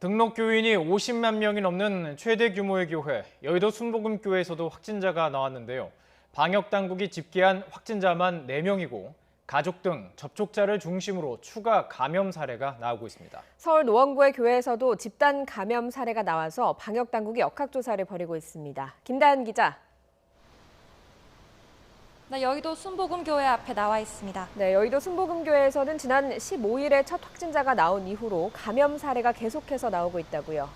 등록 교인이 50만 명이 넘는 최대 규모의 교회, 여의도 순복음교회에서도 확진자가 나왔는데요. 방역당국이 집계한 확진자만 4명이고 가족 등 접촉자를 중심으로 추가 감염 사례가 나오고 있습니다. 서울 노원구의 교회에서도 집단 감염 사례가 나와서 방역당국이 역학조사를 벌이고 있습니다. 김다현 기자. 네, 여의도 순복음교회 앞에 나와 있습니다. 네, 여의도 순복음교회에서는 지난 15일에 첫 확진자가 나온 이후로 감염 사례가 계속해서 나오고 있다고요.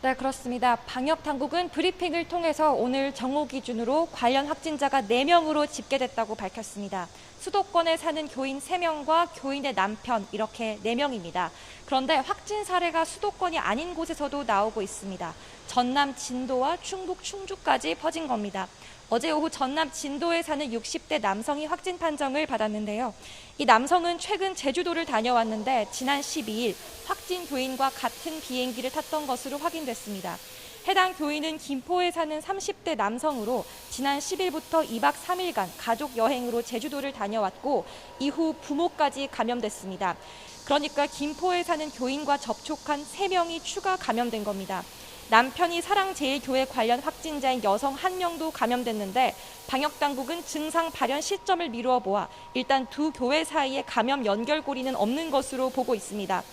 네, 그렇습니다. 방역당국은 브리핑을 통해서 오늘 정오 기준으로 관련 확진자가 4명으로 집계됐다고 밝혔습니다. 수도권에 사는 교인 3명과 교인의 남편 이렇게 4명입니다. 그런데 확진 사례가 수도권이 아닌 곳에서도 나오고 있습니다. 전남 진도와 충북 충주까지 퍼진 겁니다. 어제 오후 전남 진도에 사는 60대 남성이 확진 판정을 받았는데요. 이 남성은 최근 제주도를 다녀왔는데 지난 12일 확진 교인과 같은 비행기를 탔던 것으로 확인됐습니다. 해당 교인은 김포에 사는 30대 남성으로 지난 10일부터 2박 3일간 가족 여행으로 제주도를 다녀왔고 이후 부모까지 감염됐습니다. 그러니까 김포에 사는 교인과 접촉한 3명이 추가 감염된 겁니다. 남편이 사랑제일교회 관련 확진자인 여성 1명도 감염됐는데 방역당국은 증상 발현 시점을 미루어 보아 일단 두 교회 사이에 감염 연결고리는 없는 것으로 보고 있습니다.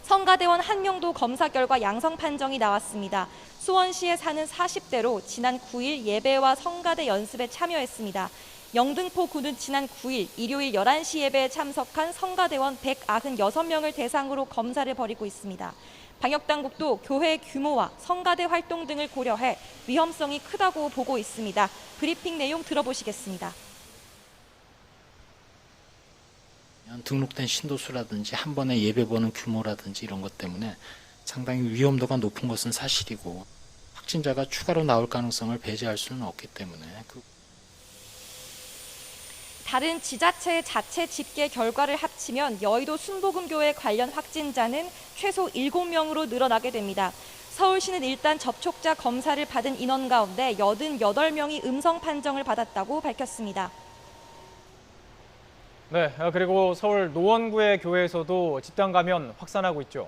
성가대원 1명도 검사 결과 양성 판정이 나왔습니다. 수원시에 사는 40대로 지난 9일 예배와 성가대 연습에 참여했습니다. 영등포구는 지난 9일 일요일 11시 예배에 참석한 성가대원 196명을 대상으로 검사를 벌이고 있습니다. 방역당국도 교회 규모와 성가대 활동 등을 고려해 위험성이 크다고 보고 있습니다. 브리핑 내용 들어보시겠습니다. 등록된 신도수라든지 한 번에 예배 보는 규모라든지 이런 것 때문에 상당히 위험도가 높은 것은 사실이고 확진자가 추가로 나올 가능성을 배제할 수는 없기 때문에 다른 지자체의 자체 집계 결과를 합치면 여의도 순복음교회 관련 확진자는 최소 7명으로 늘어나게 됩니다. 서울시는 일단 접촉자 검사를 받은 인원 가운데 88명이 음성 판정을 받았다고 밝혔습니다. 네, 그리고 서울 노원구의 교회에서도 집단 감염 확산하고 있죠.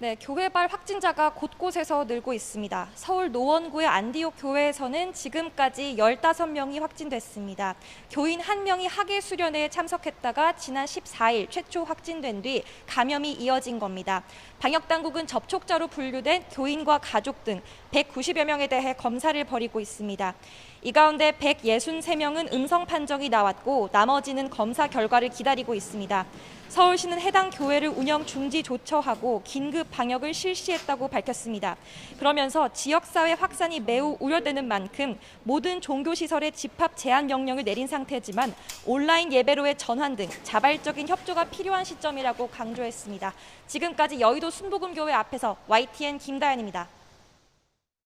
네, 교회발 확진자가 곳곳에서 늘고 있습니다. 서울 노원구의 안디옥 교회에서는 지금까지 15명이 확진됐습니다. 교인 1명이 학예 수련회에 참석했다가 지난 14일 최초 확진된 뒤 감염이 이어진 겁니다. 방역당국은 접촉자로 분류된 교인과 가족 등 190여 명에 대해 검사를 벌이고 있습니다. 이 가운데 163명은 음성 판정이 나왔고 나머지는 검사 결과를 기다리고 있습니다. 서울시는 해당 교회를 운영 중지 조처하고 긴급 방역을 실시했다고 밝혔습니다. 그러면서 지역사회 확산이 매우 우려되는 만큼 모든 종교시설에 집합 제한 명령을 내린 상태지만 온라인 예배로의 전환 등 자발적인 협조가 필요한 시점이라고 강조했습니다. 지금까지 여의도 순복음교회 앞에서 YTN 김다현입니다.